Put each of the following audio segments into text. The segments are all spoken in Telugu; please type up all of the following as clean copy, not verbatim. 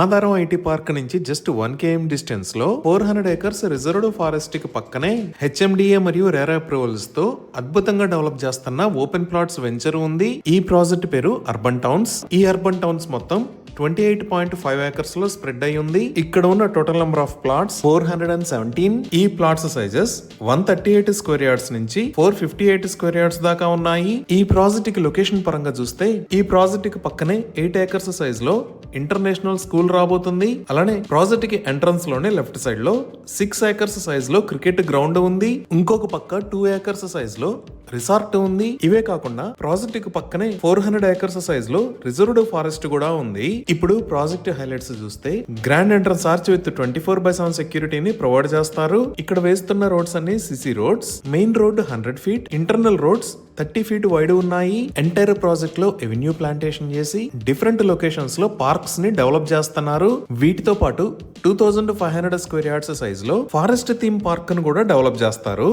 ఆధారం ఐటీ పార్క్ నుంచి జస్ట్ 1 km డిస్టెన్స్ లో 400 acres రిజర్వ్డ్ ఫారెస్ట్ కి పక్కనే హెచ్ఎండిఏ మరియు రేరా అప్రూవల్స్ తో అద్భుతంగా డెవలప్ చేస్తున్న ఓపెన్ ప్లాట్స్ వెంచర్ ఉంది. ఈ ప్రాజెక్ట్ పేరు అర్బన్ టౌన్స్. ఈ అర్బన్ టౌన్స్ మొత్తం 28.5 acres లో స్ప్రెడ్ అయి ఉంది. ఇక్కడ ఉన్న టోటల్ నెంబర్ ఆఫ్ ప్లాట్స్ 417. ఈ ప్లాట్స్ సైజెస్ 138 స్క్వేర్ యార్డ్స్ నుంచి 458 స్క్వేర్ యార్డ్స్ దాకా ఉన్నాయి. ఈ ప్రాజెక్ట్ కి లొకేషన్ పరంగా చూస్తే ఈ ప్రాజెక్ట్ కి పక్కనే 8 acres సైజ్ లో ఇంటర్నేషనల్ స్కూల్ రాబోతుంది. అలానే ప్రాజెక్ట్ కి ఎంట్రన్స్ లోనే లెఫ్ట్ సైడ్ లో 6 acres సైజ్ లో క్రికెట్ గ్రౌండ్ ఉంది. ఇంకొక పక్క 2 acres సైజ్ లో రిసార్ట్ ఉంది. ఇవే కాకుండా ప్రాజెక్ట్ కి పక్కనే 400 acres సైజ్ లో రిజర్వ్డ్ ఫారెస్ట్ కూడా ఉంది. ఇప్పుడు ప్రాజెక్ట్ హైలైట్స్ చూస్తే గ్రాండ్ ఎంట్రన్స్ ఆర్చ్ విత్ 24/7 సెక్యూరిటీని ప్రొవైడ్ చేస్తారు. ఇక్కడ వేస్తున్న రోడ్స్ అన్ని CC roads. Main road 100 feet, internal roads 30 feet wide ఉన్నాయి. ఎంటైర్ ప్రాజెక్ట్ లో ఎవెన్యూ ప్లాంటేషన్ చేసి డిఫరెంట్ లొకేషన్స్ లో పార్క్స్ ని డెవలప్ చేస్తున్నారు. వీటితో పాటు 2500 స్క్వేర్ యార్డ్స్ సైజ్ లో ఫారెస్ట్ థీమ్ పార్క్ ను కూడా డెవలప్ చేస్తారు.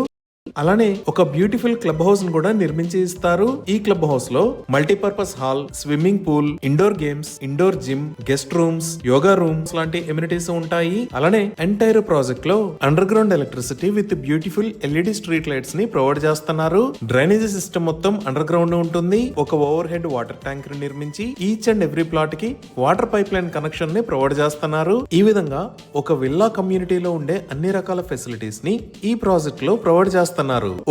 అలానే ఒక బ్యూటిఫుల్ క్లబ్ హౌస్ ను కూడా నిర్మించి ఇస్తారు. ఈ క్లబ్ హౌస్ లో multipurpose hall, swimming pool, indoor games, indoor gym, guest rooms, yoga rooms లాంటి ఎమ్యూనిటీస్ ఉంటాయి. అలానే ఎంటైర్ ప్రాజెక్ట్ లో underground electricity with beautiful LED street lights ని ప్రొవైడ్ చేస్తున్నారు. డ్రైనేజీ సిస్టమ్ మొత్తం అండర్ గ్రౌండ్ ఉంటుంది. ఒక ఓవర్ హెడ్ వాటర్ ట్యాంక్ ని నిర్మించి ఈచ్ అండ్ ఎవ్రీ ప్లాట్ కి వాటర్ పైప్ లైన్ కనెక్షన్ ని ప్రొవైడ్ చేస్తున్నారు. ఈ విధంగా ఒక విల్లా కమ్యూనిటీలో ఉండే అన్ని రకాల ఫెసిలిటీస్ ని ఈ ప్రాజెక్ట్ లో ప్రొవైడ్ చేస్తున్నారు.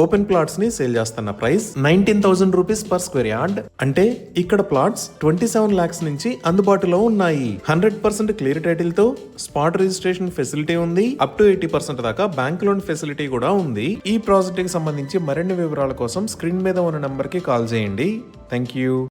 ఓపెన్ ప్లాట్స్ ని సేల్ చేస్తున్న price 19,000 rupees per square yard. అంటే ఇక్కడ ప్లాట్స్ 27 lakhs నుంచి అందుబాటులో ఉన్నాయి. 100% క్లియర్ టైటిల్ తో స్పాట్ రిజిస్ట్రేషన్ ఫెసిలిటీ ఉంది. అప్ టు 80% దాకా బ్యాంక్ లోన్ ఫెసిలిటీ కూడా ఉంది. ఈ ప్రాజెక్ట్ కి సంబంధించి మరిన్ని వివరాల కోసం స్క్రీన్ మీద ఉన్న నంబర్ కి కాల్ చేయండి. Thank you.